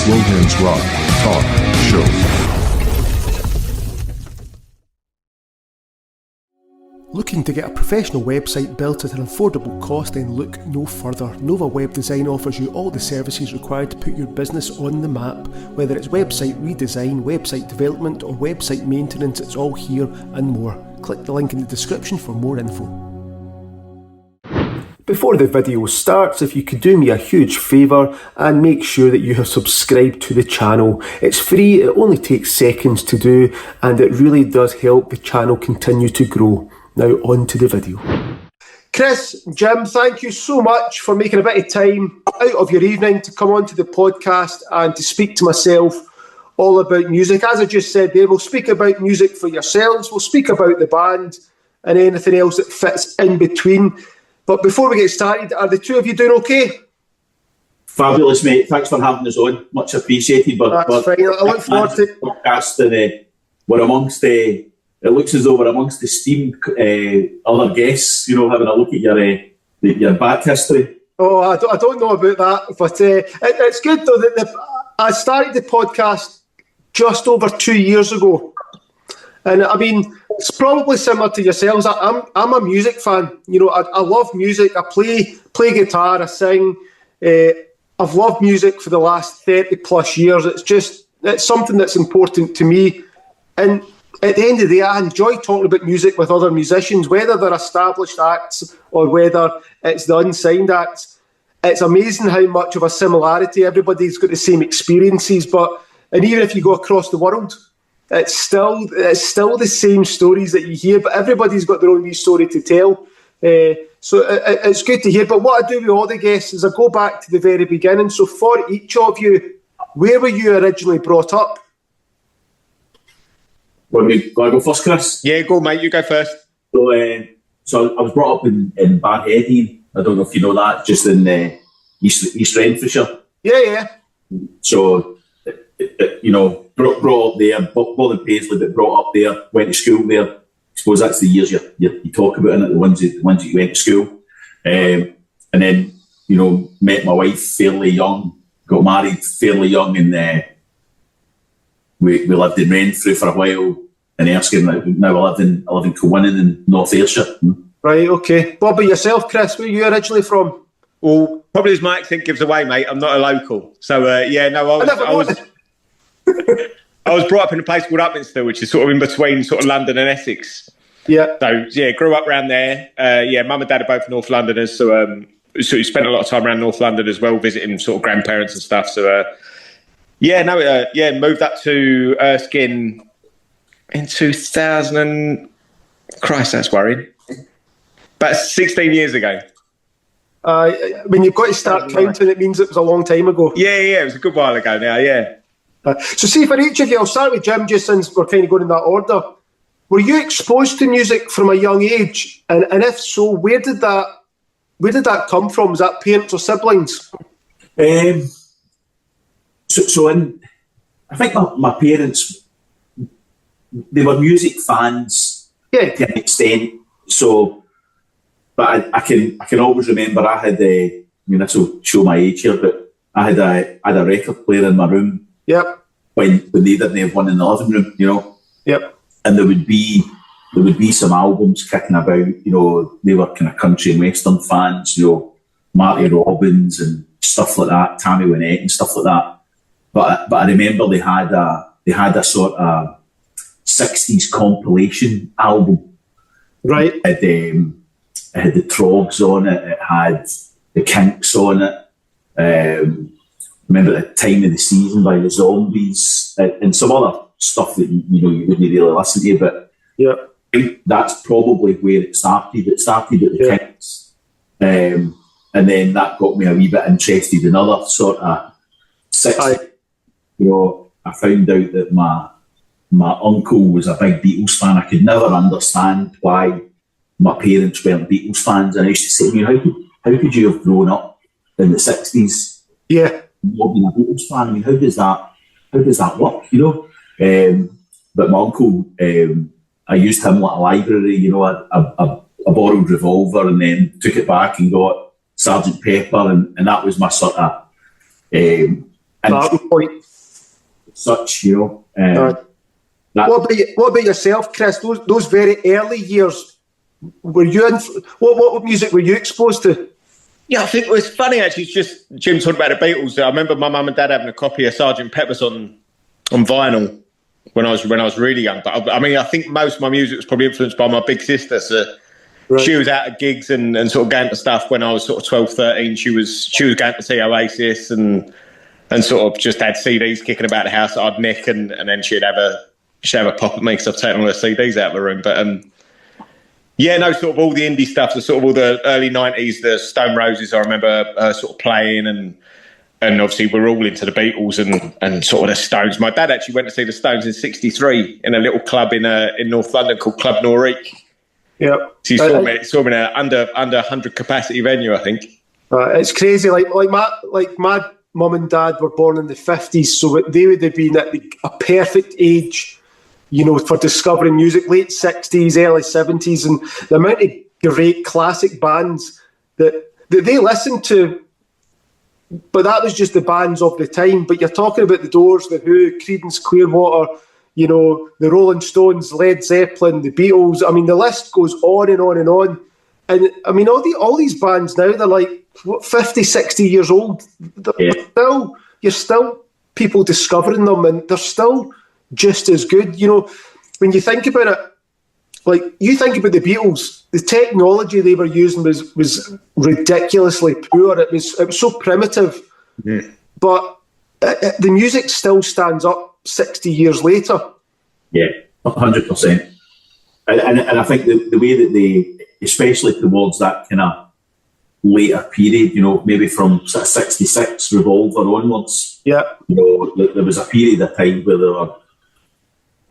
Slowhands Rock Talk Show. Looking to get a professional website built at an affordable cost? Then look no further. Nova Web Design offers you all the services required to put your business on the map. Whether it's website redesign, website development or website maintenance, it's all here and more. Click the link in the description for more info. Before the video starts, if you could do me a huge favour and make sure that you have subscribed to the channel. It's free, it only takes seconds to do, and it really does help the channel continue to grow. Now on to the video. Chris, Jim, thank you so much for making a bit of time out of your evening to come onto the podcast and to speak to myself all about music. As I just said there, we'll speak about music for yourselves, we'll speak about the band and anything else that fits in between. But before we get started, are the two of you doing okay? Fabulous, mate. Thanks for having us on. Much appreciated. That's fine. I look forward to it. Podcast and we're amongst the. It looks as though we're amongst the esteemed other guests. You know, having a look at your back history. Oh, I don't know about that, but it's good though that I started the podcast just over 2 years ago. And I mean, it's probably similar to yourselves. I'm a music fan. You know, I love music. I play guitar. I sing. I've loved music for the last 30 plus years. It's something that's important to me. And at the end of the day, I enjoy talking about music with other musicians, whether they're established acts or whether it's the unsigned acts. It's amazing how much of a similarity. Everybody's got the same experiences, and even if you go across the world, it's still the same stories that you hear, but everybody's got their own wee story to tell. So it's good to hear. But what I do with all the guests is I go back to the very beginning. So for each of you, where were you originally brought up? Want to go first, Chris? Yeah, go, mate. You go first. So I was brought up in Barheadine. I don't know if you know that, just in East Renfrewshire. Yeah. So, you know, brought up there, born in Paisley, but brought up there, went to school there. I suppose that's the years you talk about, innit? The ones that you went to school. And then, you know, met my wife fairly young, got married fairly young, and we lived in Renfrew for a while in Erskine. Now I live in Kilwinning in North Ayrshire. Right, okay. What about yourself, Chris? Where are you originally from? Well, probably as my accent gives away, mate, I'm not a local. So, I was brought up in a place called Upminster, which is sort of in between sort of London and Essex. Yeah. So, yeah, grew up around there. Mum and dad are both North Londoners, so you spent a lot of time around North London as well, visiting sort of grandparents and stuff. So, moved up to Erskine in 2000 Christ, that's worrying. About 16 years ago. When you've got to start counting, it means it was a long time ago. Yeah, it was a good while ago now, yeah. So see, for each of you, I'll start with Jim, just since we're kind of going in that order. Were you exposed to music from a young age? And if so, where did that come from? Was that parents or siblings? I think my parents, they were music fans to an extent. So, but I can always remember I had this will show my age here, but I had a record player in my room. Yep. When they didn't have one in the living room, you know. Yep. And there would be some albums kicking about, you know. They were kind of country and western fans, you know, Marty Robbins and stuff like that, Tammy Wynette and stuff like that. But I remember they had a sort of 60s compilation album. Right. It had the Trogs on it. It had the Kinks on it. Remember the Time of the Season by the Zombies and some other stuff that you wouldn't really listen to. But yeah, I think that's probably where it started. It started at the Kinks, and then that got me a wee bit interested in other sort of 60s. You know, I found out that my uncle was a big Beatles fan. I could never understand why my parents weren't Beatles fans, and I used to say, you know, how could you have grown up in the 60s? Yeah. Not being a Beatles fan. I mean, how does that work? You know, but my uncle, I used him like a library. You know, I borrowed Revolver and then took it back and got Sergeant Pepper, and that was my sort of and starting point. Such, you know. What about yourself, Chris? Those very early years, were you in? What music were you exposed to? Yeah, I think it was funny actually. It's just Jim talked about the Beatles. I remember my mum and dad having a copy of Sgt. Pepper's on vinyl when I was really young. But I think most of my music was probably influenced by my big sister. So she was out at gigs and sort of going to stuff when I was sort of 12, 13. She was going to see Oasis and sort of just had CDs kicking about the house that I'd nick, and then she'd have a pop at me because I've taken all the CDs out of the room. But sort of all the indie stuff, sort of all the early 90s, the Stone Roses, I remember sort of playing, and obviously we're all into the Beatles and sort of the Stones. My dad actually went to see the Stones in '63 in a little club in North London called Club Norique. Yeah. So he saw me in an under 100 capacity venue, I think. It's crazy. Like my mum and dad were born in the 50s, so they would have been at a perfect age, you know, for discovering music, late 60s, early 70s, and the amount of great classic bands that they listened to, but that was just the bands of the time. But you're talking about the Doors, the Who, Creedence Clearwater, you know, the Rolling Stones, Led Zeppelin, the Beatles. I mean, the list goes on and on and on. And I mean, all these bands now, they're like 50, 60 years old. You're still people discovering them, and they're still just as good. You know, when you think about it, like you think about the Beatles, the technology they were using was ridiculously poor. It was so primitive, but the music still stands up 60 years later. Yeah, 100%. And I think the way that they, especially towards that kind of later period, you know, maybe from sort of 66 Revolver onwards, you know, there was a period of time where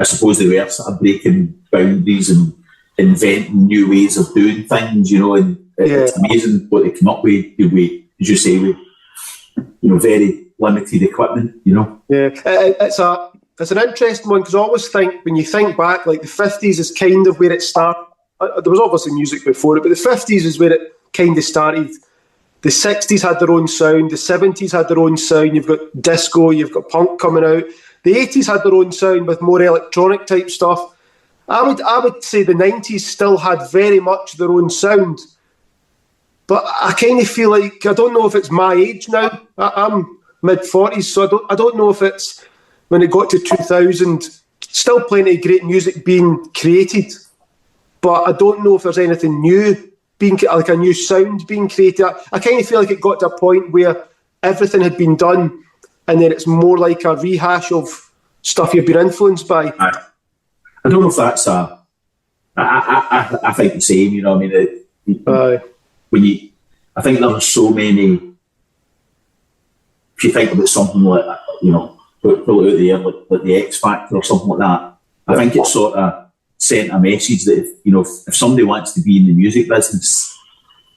I suppose they were sort of breaking boundaries and inventing new ways of doing things, you know, and it's amazing what they come up with, as you say, with, you know, very limited equipment, you know. Yeah, it's an interesting one, because I always think, when you think back, like the 50s is kind of where it started. There was obviously music before it, but the 50s is where it kind of started. The 60s had their own sound, the 70s had their own sound, you've got disco, you've got punk coming out. The 80s had their own sound with more electronic type stuff. I would say the 90s still had very much their own sound. But I kind of feel like, I don't know if it's my age now. I'm mid-40s, so I don't know if it's when it got to 2000, still plenty of great music being created. But I don't know if there's anything new being, like a new sound being created. I kind of feel like it got to a point where everything had been done, and then it's more like a rehash of stuff you've been influenced by. I don't know if that's I think the same, you know. I mean, I think there are so many. If you think about something like, you know, pull it out there, like the X Factor or something like that, I think it sort of sent a message that if somebody wants to be in the music business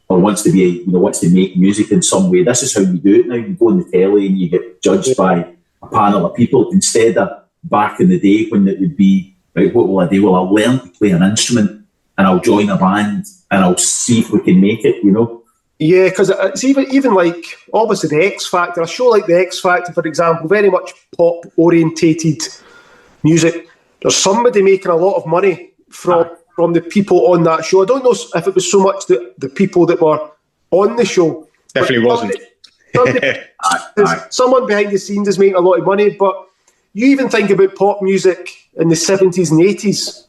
or wants to make music in some way, this is how you do it now. You go on the telly and you get judged by a panel of people, instead of back in the day when it would be, right, what will I do? Well, I'll learn to play an instrument and I'll join a band and I'll see if we can make it, you know. Yeah, because it's even like, obviously, the X Factor, a show like the X Factor, for example, very much pop-orientated music. There's somebody making a lot of money from the people on that show. I don't know if it was so much the people that were on the show. Definitely wasn't. Someone behind the scenes is making a lot of money, but you even think about pop music in the 70s and 80s.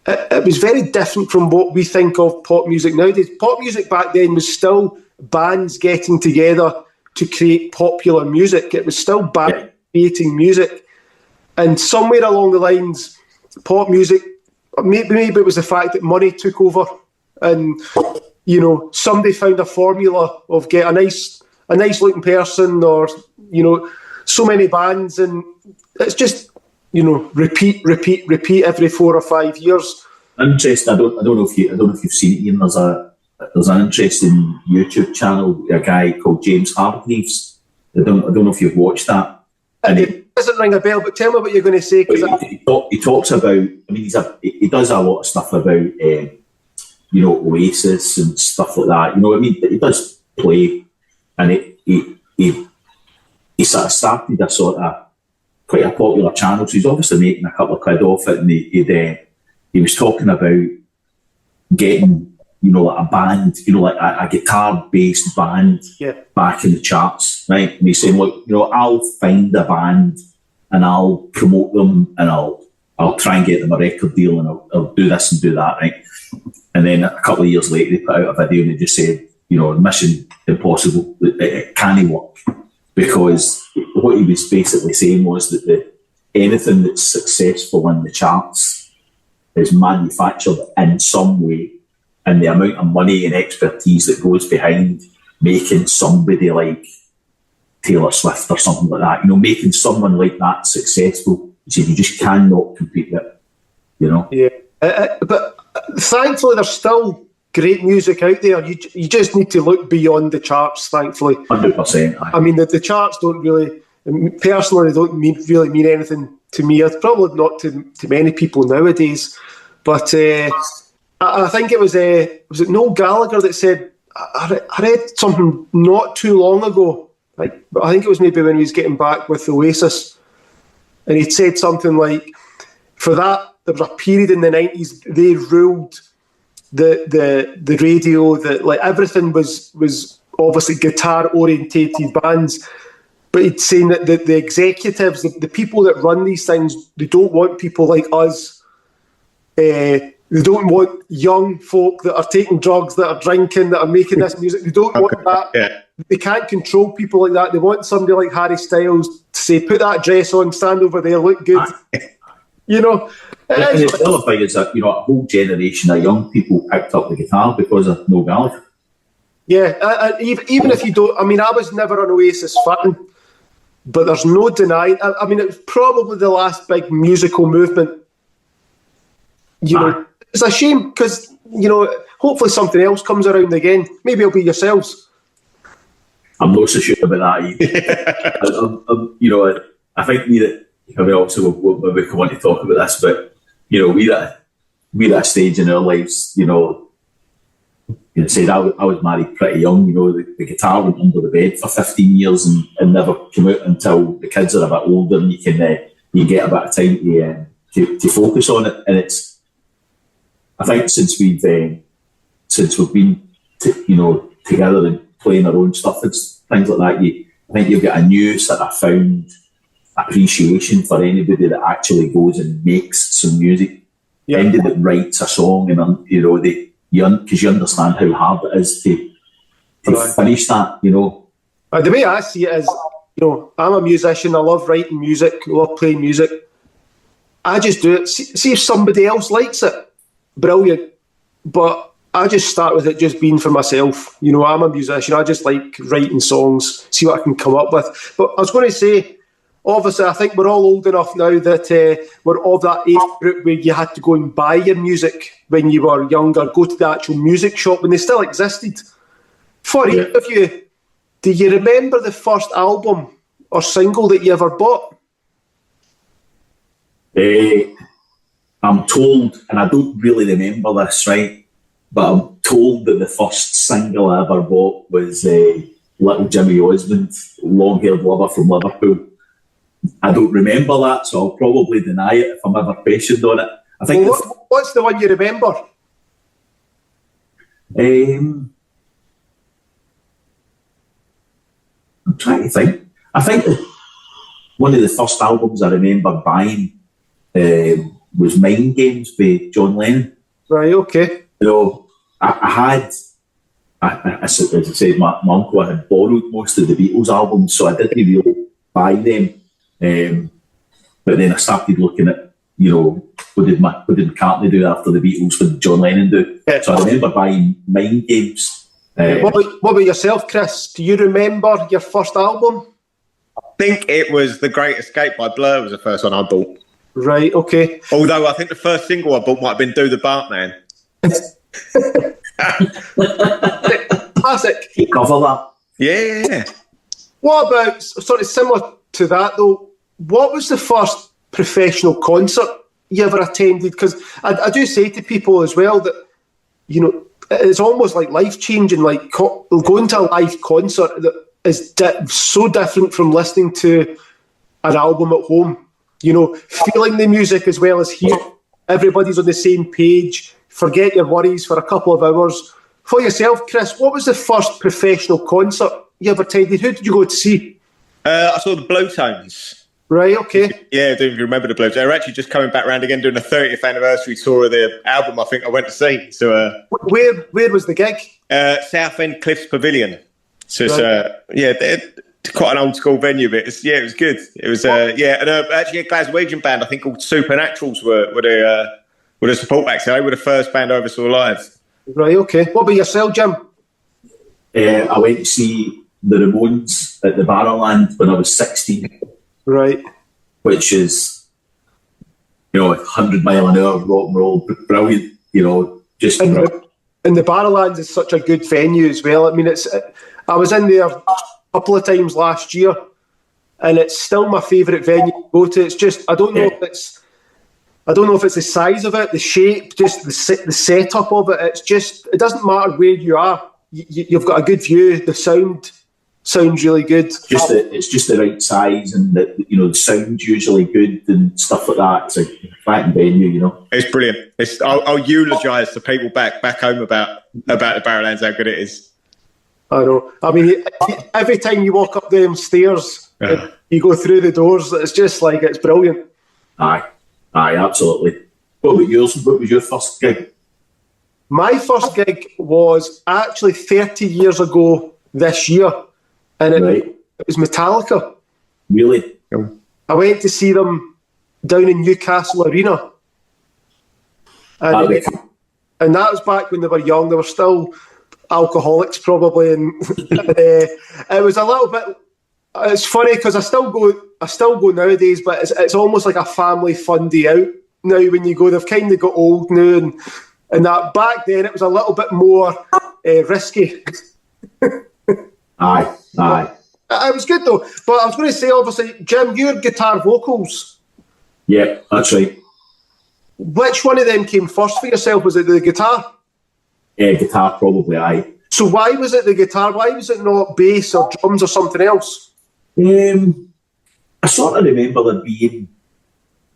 It was very different from what we think of pop music nowadays. Pop music back then was still bands getting together to create popular music. It was still bands creating music. And somewhere along the lines, pop music, maybe it was the fact that money took over, and, you know, somebody found a formula of get a nice looking person, or, you know, so many bands, and it's just, you know, repeat every 4 or 5 years. Interesting. I don't know if you've seen it, Ian. There's an interesting YouTube channel, a guy called James Hargreaves. I don't know if you've watched that. And it doesn't ring a bell, but tell me what you're going to say. He talks about. I mean, he does a lot of stuff about, you know, Oasis and stuff like that. You know, I mean, he does play, and he he sort of started a sort of quite a popular channel, so he's obviously making a couple of quid off it, and he was talking about getting, you know, like a band, you know, like a guitar-based band back in the charts, right? And he's saying, look, you know, I'll find a band and I'll promote them and I'll try and get them a record deal and I'll do this and do that, right? And then a couple of years later, they put out a video and they just said, you know, Mission Impossible, it can't work. Because what he was basically saying was that anything that's successful in the charts is manufactured in some way, and the amount of money and expertise that goes behind making somebody like Taylor Swift or something like that, you know, making someone like that successful, he said you just cannot compete with it, you know? Yeah, but thankfully there's still great music out there. You just need to look beyond the charts, thankfully. 100%. I mean, the charts don't really, personally, they don't really mean anything to me. It's probably not to many people nowadays. But I think was it Noel Gallagher that said, I read something not too long ago, like, I think it was maybe when he was getting back with Oasis, and he'd said something like, for that, there was a period in the 90s, they ruled the radio, that like everything was obviously guitar orientated bands, but he'd saying that the executives, the people that run these things, they don't want people like us. They don't want young folk that are taking drugs, that are drinking, that are making this music. They don't want that. Yeah. They can't control people like that. They want somebody like Harry Styles to say, put that dress on, stand over there, look good. You know. And the other thing is that, you know, a whole generation of young people picked up the guitar because of Noel Gallagher. Yeah, even if you don't, I mean, I was never an Oasis fan, but there's no denying, I mean, it was probably the last big musical movement. You know, it's a shame because, you know, hopefully something else comes around again. Maybe it'll be yourselves. I'm not so sure about that either. You know, I think I mean, obviously we want to talk about this, but you know, we're at a stage in our lives, you know, said I was married pretty young, you know, the guitar went under the bed for 15 years and never came out until the kids are a bit older and you get a bit of time to focus on it. And it's, I think since we've been you know, together and playing our own stuff and things like that, I think you've got a new sort of found appreciation for anybody that actually goes and makes some music. Yeah. Anybody that writes a song and, you know, because you understand how hard it is to finish that, you know. The way I see it is, you know, I'm a musician, I love writing music, I love playing music. I just do it. See if somebody else likes it, brilliant. But I just start with it just being for myself. You know, I'm a musician, I just like writing songs, see what I can come up with. But I was going to say, obviously, I think we're all old enough now that we're of that age group where you had to go and buy your music when you were younger, go to the actual music shop when they still existed. For each of you, do you remember the first album or single that you ever bought? I'm told, and I don't really remember this, right, but I'm told that the first single I ever bought was Little Jimmy Osmond, Long-Haired Lover from Liverpool. I don't remember that, so I'll probably deny it if I'm ever questioned on it. I think. Well, what's the one you remember? I'm trying to think. I think one of the first albums I remember buying was Mind Games by John Lennon. Right, okay. You know, as I said, my uncle had borrowed most of the Beatles albums, so I didn't really buy them. But then I started looking at, you know, what did McCartney do after the Beatles? What did John Lennon do? Yeah. So I remember buying Mind Games. What about yourself, Chris? Do you remember your first album? I think it was The Great Escape by Blur was the first one I bought. Right, okay. Although I think the first single I bought might have been Do the Bartman. Classic. Cover that. Yeah. What about, sort of similar to that though, what was the first professional concert you ever attended? Because I do say to people as well that, you know, it's almost like life-changing, like going to a live concert that is so different from listening to an album at home. You know, feeling the music as well as hearing. Everybody's on the same page. Forget your worries for a couple of hours. For yourself, Chris, what was the first professional concert you ever attended? Who did you go to see? I saw the Blowtones. Right, okay. Yeah, I don't even remember the Blowtones. They're actually just coming back round again doing a 30th anniversary tour of the album I think I went to see. So, where was the gig? Southend Cliffs Pavilion. So it's, Right. they're quite an old school venue, but it was good. It was, and actually a Glaswegian band I think called Supernaturals were the support act. So they were the first band I ever saw live. Right, okay. What about yourself, Jim? I went to see the Ramones at the Barrowland when I was 16. Right. Which is, 100 mile an hour rock and roll, brilliant, just. And the Barrowlands is such a good venue as well. I mean, I was in there a couple of times last year, and it's still my favourite venue to go to. It's just I don't know if it's the size of it, the shape, just the setup of it. It's just it doesn't matter where you are. You've got a good view. The sound sounds really good. It's just the right size, and the sound's usually good and stuff like that. It's a flat venue, It's brilliant. I'll eulogise to people back home about the Barrowlands how good it is. I know. I mean, every time you walk up them stairs, you go through the doors. It's just like it's brilliant. Aye, absolutely. What about yours? What was your first gig? My first gig was actually 30 years ago this year, and it was Metallica. Really? I went to see them down in Newcastle Arena. And that was back when they were young. They were still alcoholics probably, and it was a little bit. It's funny because I still go nowadays, but it's almost like a family fun day out now. When you go, they've kind of got old now, and that back then it was a little bit more risky. Aye. It was good though. But I was going to say, obviously, Jim, your guitar vocals. Yeah, that's right. Which one of them came first for yourself? Was it the guitar? Yeah, guitar probably, aye. So why was it the guitar? Why was it not bass or drums or something else? I sort of remember there being,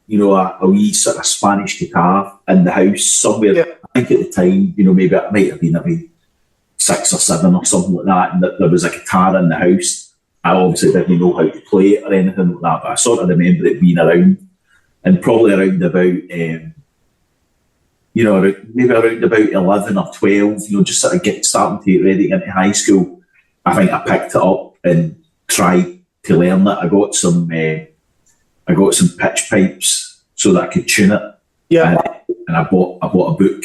a wee sort of Spanish guitar in the house somewhere. Yeah. I think at the time, maybe it might have been maybe 6 or 7 or something like that, and there was a guitar in the house. I obviously didn't know how to play it or anything like that, but I sort of remember it being around, and probably around about, maybe around about 11 or 12, just sort of starting to get ready into high school. I think I picked it up and tried to learn it. I got some pitch pipes so that I could tune it. Yeah. And I bought a book,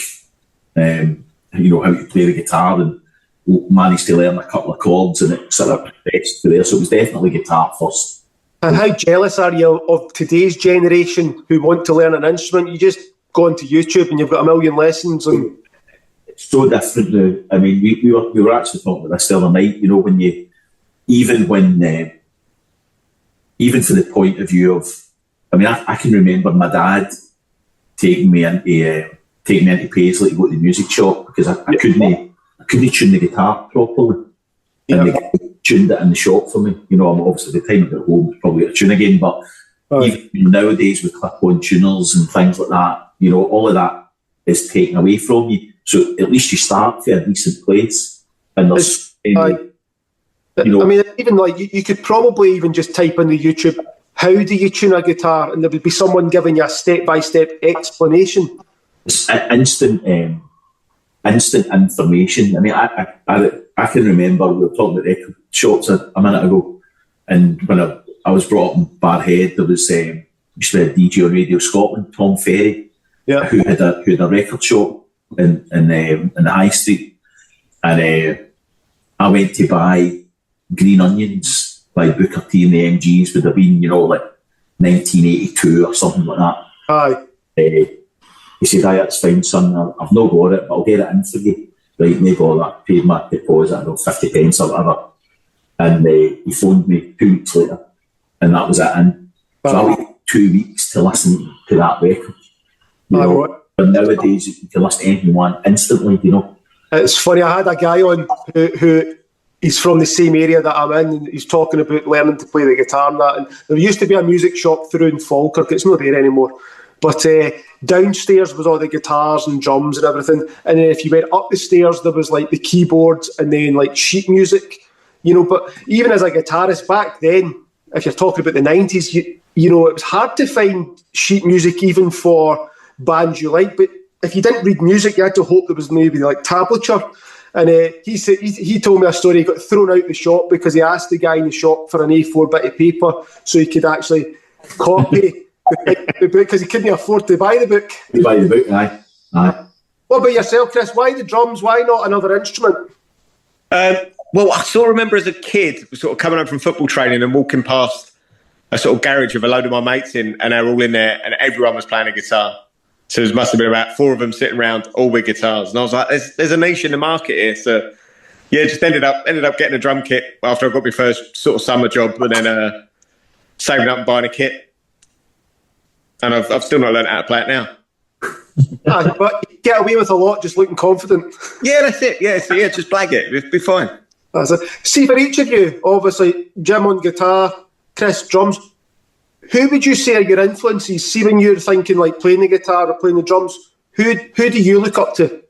how to play the guitar, and managed to learn a couple of chords, and it sort of progressed to there. So it was definitely guitar first. And how jealous are you of today's generation who want to learn an instrument? You just go onto YouTube and you've got a million lessons. And it's so different now. I mean, we were actually talking about this the other night. When you even for the point of view of, I can remember my dad taking me into Paisley to go to the music shop because I couldn't tune the guitar properly, and they tuned it in the shop for me. I'm obviously the time I got home probably got to tune again, but even nowadays with clip-on tuners and things like that, all of that is taken away from you. So at least you start for a decent place, and there's. Even like you could probably even just type into YouTube, how do you tune a guitar? And there would be someone giving you a step-by-step explanation. It's instant information. I can remember we were talking about record shops a minute ago, and when I was brought up in Barhead, there was used to be a DJ on Radio Scotland, Tom Ferry, who had a record shop in the High Street, and I went to buy Green Onions by Booker T and the MGs. Would have been, like 1982 or something like that. Aye. He said, "Aye, that's fine, son. I've not got it, but I'll get it in for you." Right, no bother. Paid my deposit, 50 pence or whatever. And he phoned me 2 weeks later, and that was it. And so I waited 2 weeks to listen to that record. But nowadays you can listen to anything you want instantly. It's funny. I had a guy on who he's from the same area that I'm in, and he's talking about learning to play the guitar and that. And there used to be a music shop through in Falkirk. It's not there anymore. But downstairs was all the guitars and drums and everything. And then if you went up the stairs, there was like the keyboards and then like sheet music, you know. But even as a guitarist back then, if you're talking about the 90s, you know, it was hard to find sheet music even for bands you like. But if you didn't read music, you had to hope there was maybe like tablature. And he told me a story. He got thrown out the shop because he asked the guy in the shop for an A4 bit of paper so he could actually copy the book because he couldn't afford to buy the book. You buy the book, aye. What about yourself, Chris? Why the drums? Why not another instrument? Well, I sort of remember as a kid sort of coming home from football training and walking past a sort of garage with a load of my mates in, and they were all in there and everyone was playing a guitar. So there must have been about 4 of them sitting around, all with guitars. And I was like, there's a niche in the market here. So, yeah, just ended up getting a drum kit after I got my first sort of summer job, and then saving up and buying a kit. And I've still not learned how to play it now. But you get away with a lot just looking confident. Yeah, that's it. Yeah, so just blag it. It'll be fine. That's it. See, for each of you, obviously, Jim on guitar, Chris drums, who would you say are your influences? See, when you're thinking like playing the guitar or playing the drums, who do you look up to?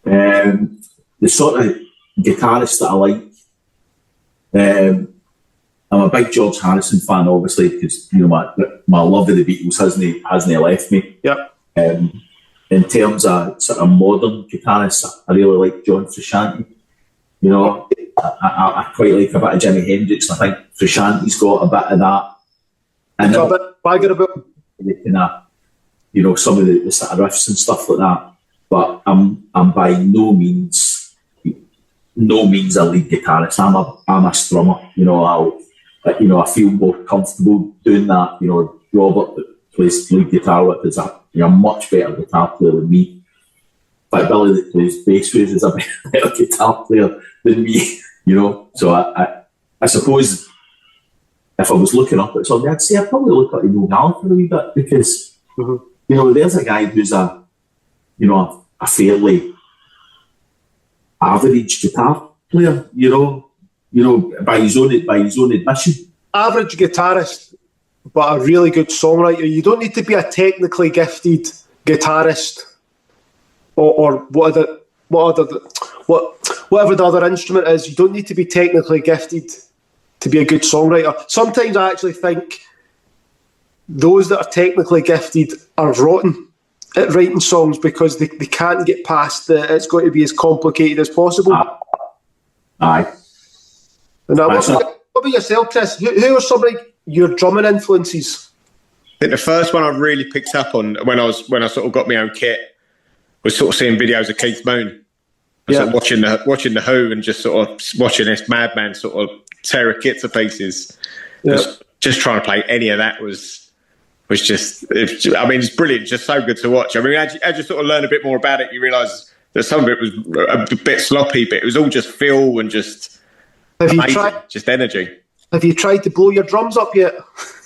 The sort of guitarist that I like, I'm a big George Harrison fan, obviously, because you know my love of the Beatles hasn't left me. Yep. In terms of sort of modern guitarists, I really like John Frusciante. You know, I quite like a bit of Jimi Hendrix. I think Frusciante's got a bit of that. And a bit bagger about, you know, some of the sort of riffs and stuff like that. But I'm by no means a lead guitarist. I'm a strummer. You know, I feel more comfortable doing that. You know, Robert that plays lead guitar with is a much better guitar player than me. But Billy that plays bass with is a better guitar player than me. You know, so I suppose if I was looking up at something, I'd say I'd probably look at Noel Gallagher a wee bit because you know there's a guy who's a fairly average guitar player. You know, by his own admission. Average guitarist, but a really good songwriter. You don't need to be a technically gifted guitarist or whatever the other instrument is. You don't need to be technically gifted to be a good songwriter. Sometimes I actually think those that are technically gifted are rotten at writing songs because they can't get past it's got to be as complicated as possible. Aye. And what about yourself, Chris? Who are some of your drumming influences? I think the first one I really picked up on when I sort of got my own kit was sort of seeing videos of Keith Moon. Sort of watching the Who and just sort of watching this madman sort of tear a kit to pieces. Yeah. Just trying to play any of that was just. It's brilliant. Just so good to watch. I mean, as you sort of learn a bit more about it, you realise that some of it was a bit sloppy, but it was all just feel and just just energy. Have you tried to blow your drums up yet?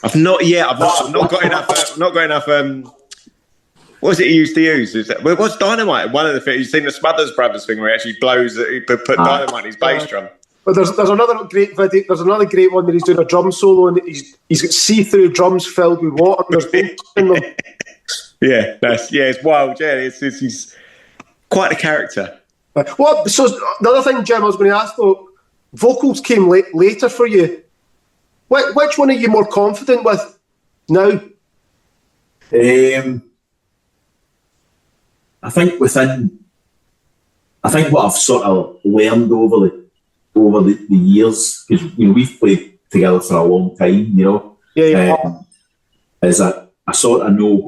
I've not yet. I've not got enough. Not got enough. What was it he used to use? What's dynamite? One of the things you've seen the Smothers Brothers thing where he actually blows. He put dynamite in his bass drum. But there's another great video. There's another great one where he's doing a drum solo and he's got see-through drums filled with water. And there's bolts in them. Yeah, it's wild. Yeah, he's quite a character. Well, so the other thing, Jim, I was going to ask though, vocals came later for you. Which one are you more confident with now? I think what I've sort of learned over the years, because you know we've played together for a long time, you know. Is that I sort of know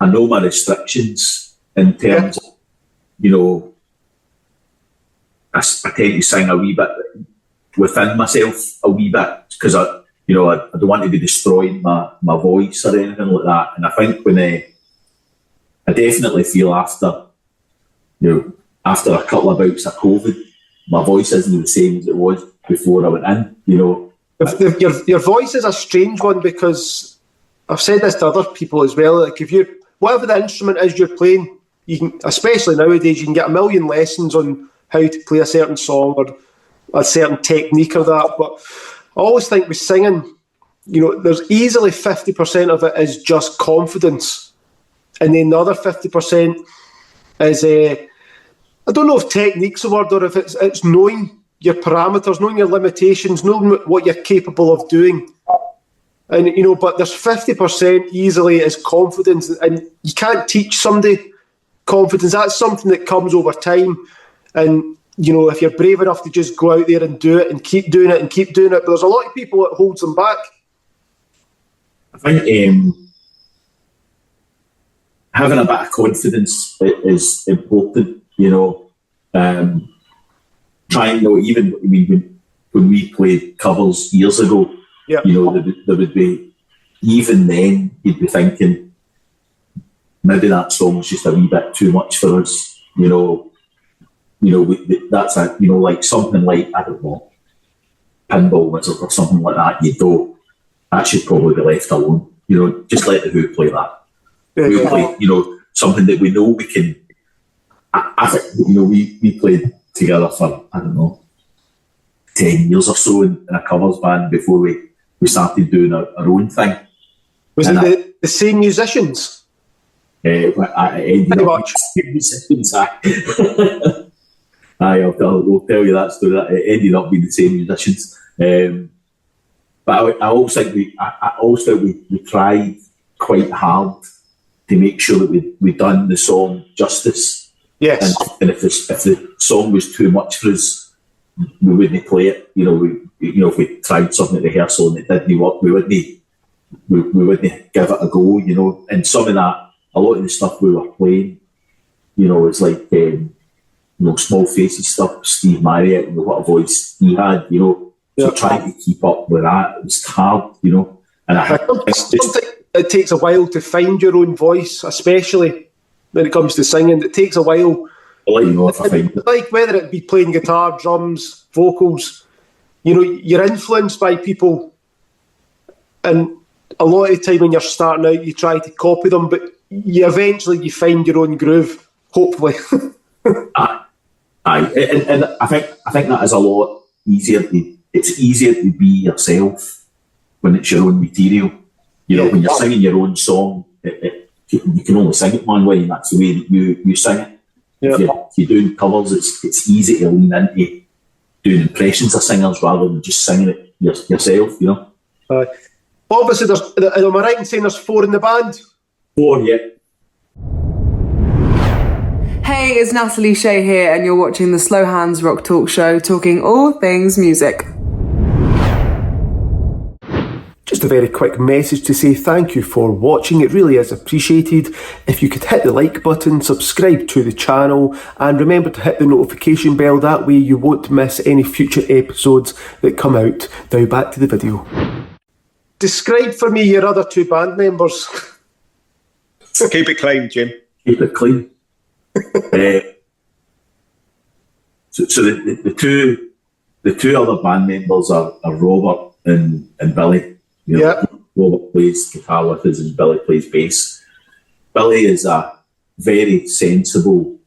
my restrictions in terms of, you know, I tend to sing a wee bit within myself a wee bit because I don't want to be destroying my voice or anything like that. And I think when I definitely feel after a couple of bouts of COVID, my voice isn't the same as it was before I went in, you know. Your voice is a strange one because I've said this to other people as well. Like if whatever the instrument is you're playing, you can, especially nowadays, you can get a million lessons on how to play a certain song or a certain technique or that. But I always think with singing, there's easily 50% of it is just confidence. And then the other 50% is, I don't know if technique's a word or if it's knowing your parameters, knowing your limitations, knowing what you're capable of doing. And, but there's 50% easily is confidence. And you can't teach somebody confidence. That's something that comes over time. And, if you're brave enough to just go out there and do it and keep doing it and keep doing it. But there's a lot of people that holds them back. I think having a bit of confidence is important, trying, even when we played covers years ago, yeah. There would be, even then, you'd be thinking, maybe that song's just a wee bit too much for us, that's like something like, I don't know, Pinball Wizard or something like that, that should probably be left alone, just let the Who play that. We'll play, something that we know we can. I think, we played together for, I don't know, 10 years or so in a covers band before we started doing our own thing. Was it the same musicians? I ended up being musicians. I'll tell you that story. It ended up being the same musicians. But I also think we tried quite hard to make sure that we'd done the song justice. Yes. And if the song was too much for us, we wouldn't play it. If we tried something at rehearsal and it didn't work, we wouldn't give it a go. And some of that, a lot of the stuff we were playing, it's like Small Faces stuff. Steve Marriott, what a voice he had. So trying to keep up with that, it was hard. And it takes a while to find your own voice, especially when it comes to singing. It takes a while. I'll let you know if I find it. Like whether it be playing guitar, drums, vocals, you're influenced by people, and a lot of the time when you're starting out, you try to copy them, but you find your own groove. Hopefully. Aye, and I think that is a lot easier. It's easier to be yourself when it's your own material. When you're singing your own song, you can only sing it one way, and that's the way that you sing it. Yeah. If you're doing covers, it's easy to lean into doing impressions of singers rather than just singing it yourself. Obviously, am I right in saying there's 4 in the band? 4, yeah. Hey, it's Natalie Shay here, and you're watching the Slowhands Rock Talk Show, talking all things music. Just a very quick message to say thank you for watching. It really is appreciated. If you could hit the like button, subscribe to the channel, and remember to hit the notification bell. That way you won't miss any future episodes that come out. Now back to the video. Describe for me your other 2 band members. Keep it clean, Jim. Keep it clean. So the two other band members are Robert and Billy. Robert plays guitar with us and Billy plays bass. Billy is a very sensible,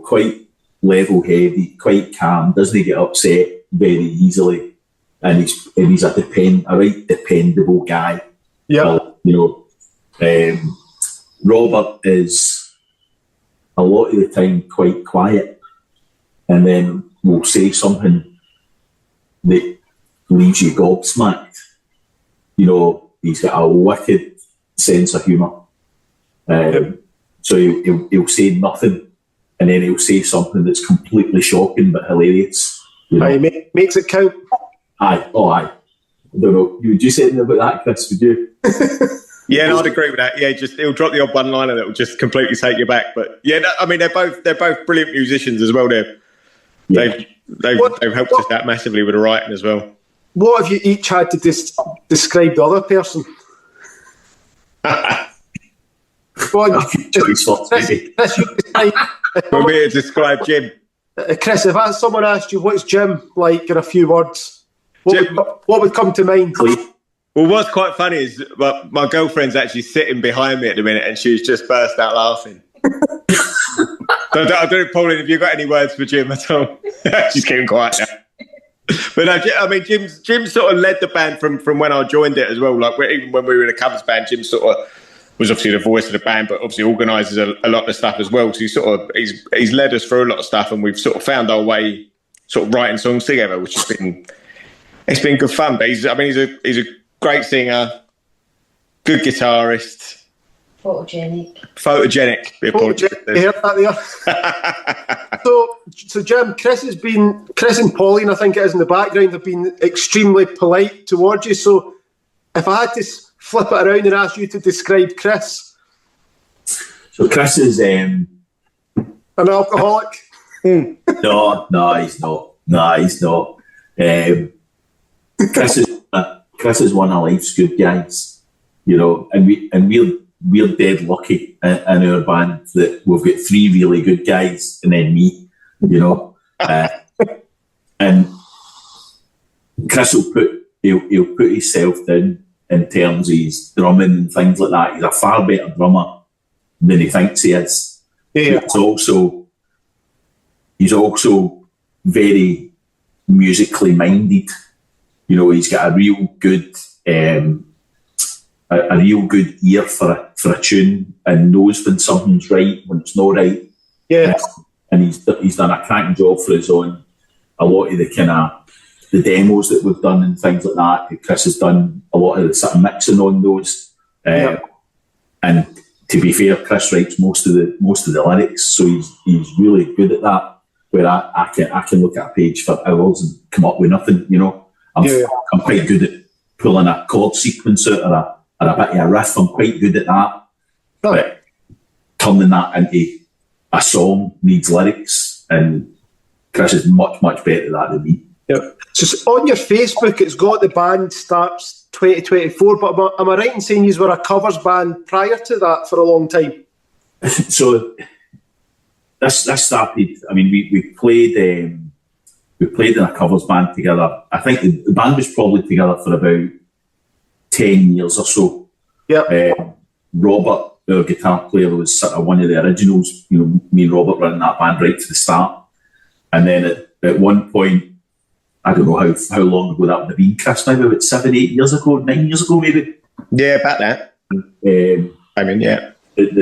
quite level-headed, quite calm, doesn't get upset very easily, and he's a right dependable guy. Yeah. Robert is a lot of the time quite quiet, and then will say something that leaves you gobsmacked. He's got a wicked sense of humour. So he'll say nothing, and then he'll say something that's completely shocking but hilarious. Aye, makes it count. Aye. I don't know. Would you say anything about that, Chris? Would you? Yeah, no, I'd agree with that. Yeah, he'll drop the odd one-liner that will just completely take you back. But yeah, they're both brilliant musicians as well. They've helped us out massively with the writing as well. What have you each had to describe the other person? Go on, Chris, For me to describe Jim. Chris, if someone asked you what's Jim like in a few words, what would come to mind? Well, what's quite funny is my girlfriend's actually sitting behind me at the minute, and she's just burst out laughing. I don't know, Pauline, have you got any words for Jim at all? She's getting quiet now. But no, I mean, Jim sort of led the band from when I joined it as well. Like even when we were in a covers band, Jim sort of was obviously the voice of the band, but obviously organises a lot of stuff as well. So he's led us through a lot of stuff, and we've sort of found our way, sort of writing songs together, which has been good fun. But he's a great singer, good guitarist. Photogenic. You heard that there. So Jim, Chris and Pauline, I think it is in the background, have been extremely polite towards you. So if I had to flip it around and ask you to describe Chris. So Chris is an alcoholic. No, he's not. No, he's not. Chris is one of life's good guys, you know, and we're dead lucky in our band that we've got 3 really good guys and then me, you know. And Chris he'll put himself down in terms of his drumming and things like that. He's a far better drummer than he thinks he is. Yeah. He's also very musically minded. You know, he's got a real good ear for a tune and knows when something's right, when it's not right. Yeah. And he's done a cracking job for us on a lot of the demos that we've done and things like that. Chris has done a lot of the sort of mixing on those. And to be fair, Chris writes most of the lyrics, so he's really good at that. Where I can look at a page for hours and come up with nothing, you know. I'm quite good at pulling a chord sequence out or a bit of a riff. I'm quite good at that. But turning that into a song needs lyrics, and Chris is much, much better at that than me. Yeah. So on your Facebook, it's got the band starts 2024, but am I right in saying you were a covers band prior to that for a long time? So this started. I mean, we played in a covers band together. I think the band was probably together for about 10 years or so. Yeah. Robert, our guitar player, was sort of one of the originals. You know, me and Robert running that band right to the start. And then at one point, I don't know how long ago that would have been, Chris, now about 7, 8 years ago, 9 years ago maybe. Yeah, about that. The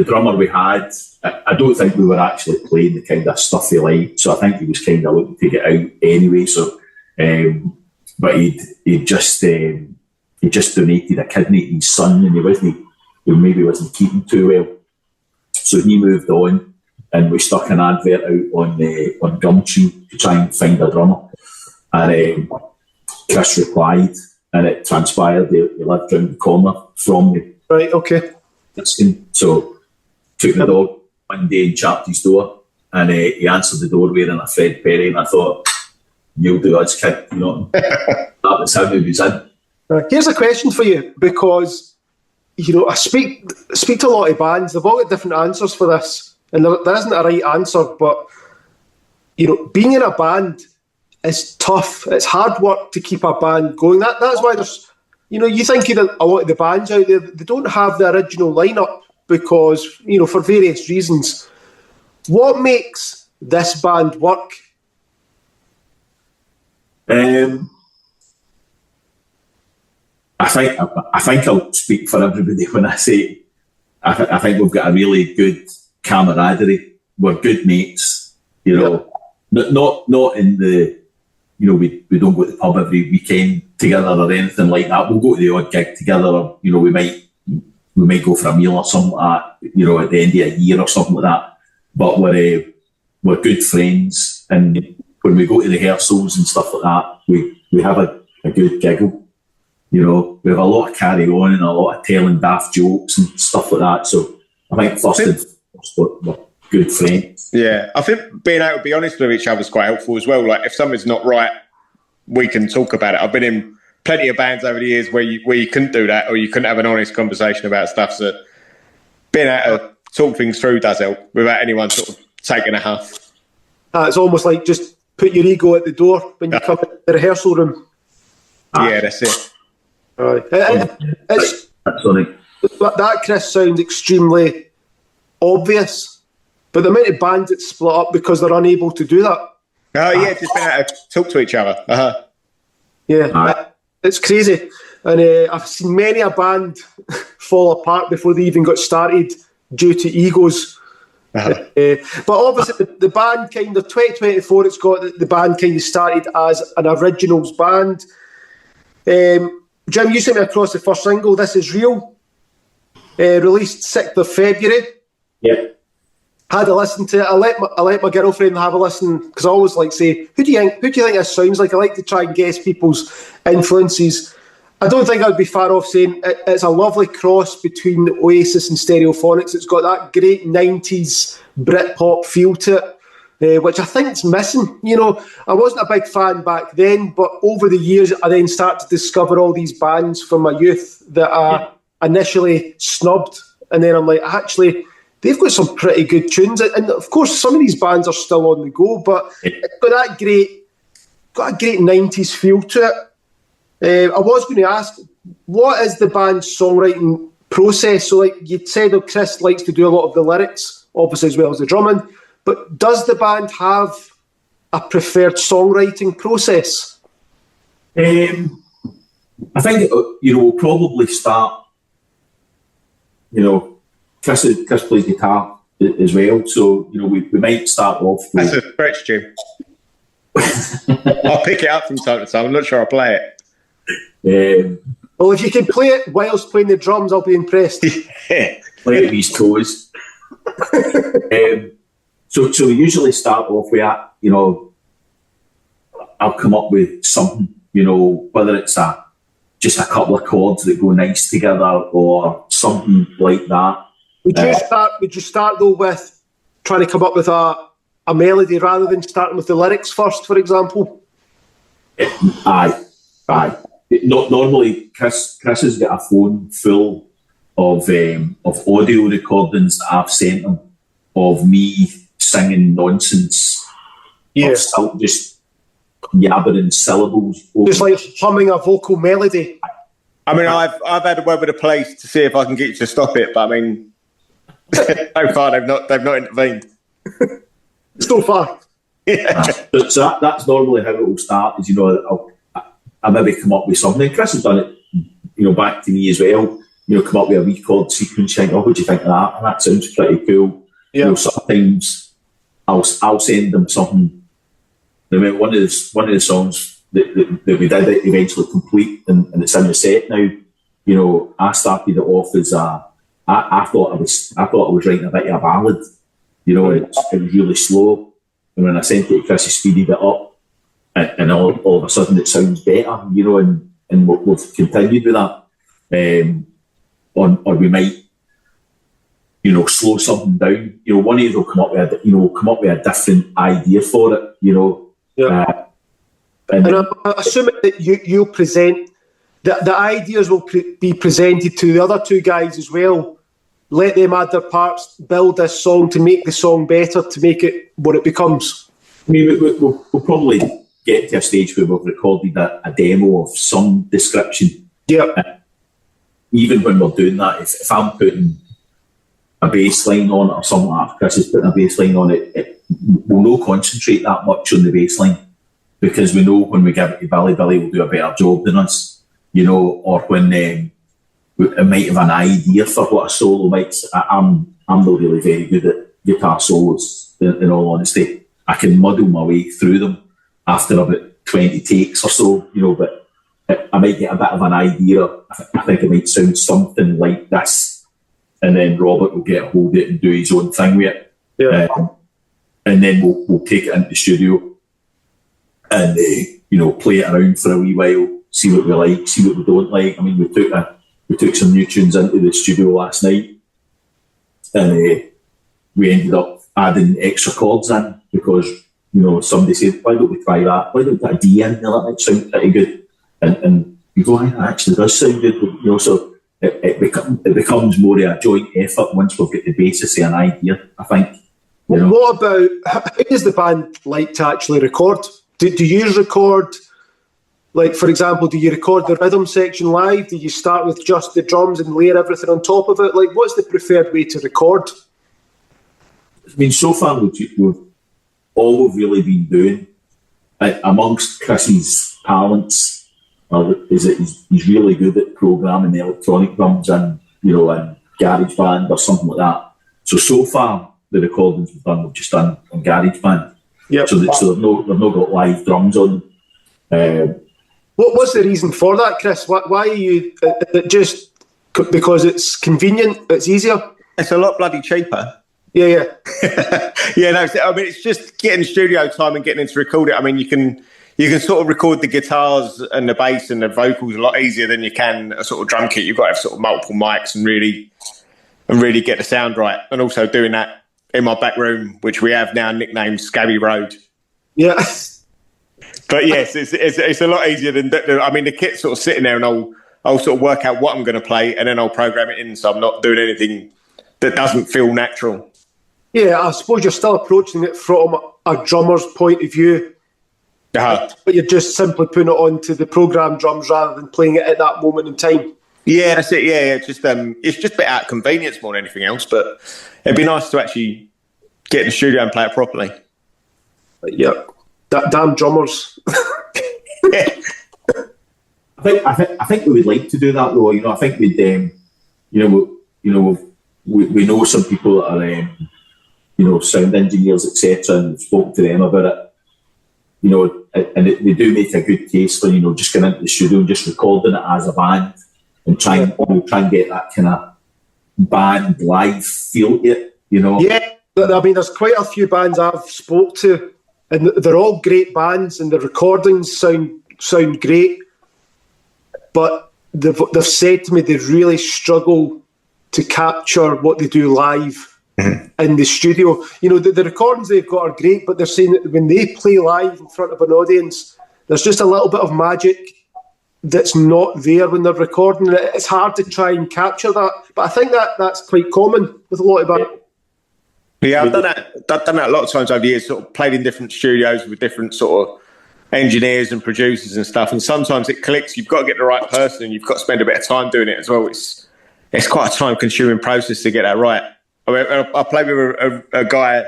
drummer we had, I don't think we were actually playing the kind of stuff he liked, so I think he was kind of looking to get out anyway. So, but he just donated a kidney to his son, and he maybe wasn't keeping too well. So he moved on, and we stuck an advert out on Gumtree to try and find a drummer. And Chris replied, and it transpired he lived round the corner from me. Right, okay. So took the dog one day and chapped his door, and he answered the door wearing a Fred Perry, and I thought, you'll do us, kid, you know. That was how he was in. Here's a question for you, because you know I speak to a lot of bands. They've all got different answers for this, and there isn't a right answer. But you know, being in a band is tough. It's hard work to keep a band going. That's why there's, you know, you think of a lot of the bands out there, they don't have the original lineup because, you know, for various reasons. What makes this band work? I think I'll speak for everybody when I say I think we've got a really good camaraderie. We're good mates, you know. Yep. Not in the, you know, we don't go to the pub every weekend together or anything like that. We'll go to the odd gig together, or, you know, we might go for a meal or something like that, you know, at the end of a year or something like that. But we're good friends, and when we go to rehearsals and stuff like that, we have a good giggle. You know, we have a lot of carry on and a lot of telling daft jokes and stuff like that. So I think first and foremost, we're good friends. Yeah, I think being able to be honest with each other is quite helpful as well. Like if something's not right, we can talk about it. I've been in plenty of bands over the years where you couldn't do that, or you couldn't have an honest conversation about stuff. So being able to talk things through does help without anyone sort of taking a huff. It's almost like just put your ego at the door when you come into the rehearsal room. Yeah, that's it. That, Chris, sounds extremely obvious. but the amount of bands that split up because they're unable to do that. Oh yeah, just been able to talk to each other. Yeah, it's crazy. And I've seen many a band fall apart before they even got started due to egos. But obviously the band kind of 2024, it's got the band kind of started as an originals band. Jim, you sent me across the first single, This Is Real, released 6th of February. Yeah. Had a listen to it. I let my girlfriend have a listen, because I always like say, who do you think this sounds like? I like to try and guess people's influences. I don't think I'd be far off saying it's a lovely cross between Oasis and Stereophonics. It's got that great 90s Britpop feel to it, which I think's missing. You know, I wasn't a big fan back then, but over the years I then start to discover all these bands from my youth that I initially snubbed, and then I'm like, actually, they've got some pretty good tunes. And of course, some of these bands are still on the go, but it's got a great 90s feel to it. I was going to ask, what is the band's songwriting process? So, like you said, Chris likes to do a lot of the lyrics, obviously, as well as the drumming. But does the band have a preferred songwriting process? I think, we'll probably start, Chris plays guitar as well. So, we might start off with... That's a stretch, Jim. I'll pick it up from time to time. I'm not sure I'll play it. Well, if you can play it whilst playing the drums, I'll be impressed. Play it with his toes. So we usually start off with that, I'll come up with something, whether it's just a couple of chords that go nice together or something like that. Would you start though with trying to come up with a melody rather than starting with the lyrics first, for example? Aye. Normally, Chris has got a phone full of audio recordings that I've sent him of me singing nonsense, just yabbering syllables, just like humming a vocal melody. I mean, I've had a word with the police to see if I can get you to stop it, but I mean, so far they've not intervened. So far, yeah. So that's normally how it will start. Is I maybe come up with something. Chris has done it, back to me as well. Come up with a wee chord sequence. Think, what do you think of that? And that sounds pretty cool. Yeah. Sometimes I'll send them something. One of the songs that we did eventually complete, and it's in the set now. I started it off as I thought I was writing a bit of a ballad. It was really slow, and when I sent it to Chris, he speeded it up. And all of a sudden it sounds better, and we've continued with that. Or we might, slow something down. One of you will come up with a different idea for it. Yeah. And I'm assuming that you'll present the ideas will be presented to the other two guys as well. Let them add their parts, build this song to make the song better, to make it what it becomes. I mean, we'll probably get to a stage where we've recorded a demo of some description. Yeah. Even when we're doing that, if I'm putting a bass line on it or something like that, Chris is putting a bass line on it, we'll not concentrate that much on the bass line, because we know when we give it to Billy will do a better job than us, or when it might have an idea for what a solo might. I'm not really very good at guitar solos, in all honesty. I can muddle my way through them after about 20 takes or so, but I might get a bit of an idea. I think it might sound something like this, and then Robert will get a hold of it and do his own thing with it. Yeah. And then we'll take it into the studio and play it around for a wee while, see what we like, see what we don't like. I mean, we took some new tunes into the studio last night, and we ended up adding extra chords in because somebody said, why don't we try that? Why don't we put a D in there? That might sound pretty good. And you go, it actually does sound good. So it becomes more of a joint effort once we've got the basis of an idea, I think. What about, how does the band like to actually record? Do you record, like, for example, do you record the rhythm section live? Do you start with just the drums and layer everything on top of it? Like, what's the preferred way to record? I mean, so far all we've really been doing, amongst Chris's talents, is that he's really good at programming the electronic drums and, you know, and GarageBand or something like that. So far, the recordings we've just done on GarageBand. Yeah. So they've not got live drums on. What's the reason for that, Chris? Why are you? Just because it's convenient, it's easier. It's a lot bloody cheaper. Yeah. Yeah, no. I mean, it's just getting studio time and getting into record it. I mean, you can sort of record the guitars and the bass and the vocals a lot easier than you can a sort of drum kit. You've got to have sort of multiple mics and really get the sound right. And also doing that in my back room, which we have now nicknamed Scabby Road. Yeah. But yes, it's a lot easier than. I mean, the kit's sort of sitting there, and I'll sort of work out what I'm going to play, and then I'll program it in, so I'm not doing anything that doesn't feel natural. Yeah, I suppose you're still approaching it from a drummer's point of view, but you're just simply putting it onto the programmed drums rather than playing it at that moment in time. Yeah, that's it. Yeah, it's just a bit out of convenience more than anything else. But it'd be nice to actually get in the studio and play it properly. Yeah, damn drummers. Yeah. I think we would like to do that though. You know, I think we'd, we know some people that are, sound engineers, etc., and we've spoken to them about it. You know, and they do make a good case for, just getting into the studio and just recording it as a band and try and get that kind of band live feel to it. You know. Yeah, I mean, there's quite a few bands I've spoke to, and they're all great bands, and the recordings sound great. But they've said to me they really struggle to capture what they do live in the studio. You know, the recordings they've got are great, but they're saying that when they play live in front of an audience, there's just a little bit of magic that's not there when they're recording. It's hard to try and capture that. But I think that's quite common with a lot of bands. Yeah, I've done that a lot of times over the years, sort of played in different studios with different sort of engineers and producers and stuff, and sometimes it clicks. You've got to get the right person, and you've got to spend a bit of time doing it as well. It's quite a time-consuming process to get that right. I mean, I played with a guy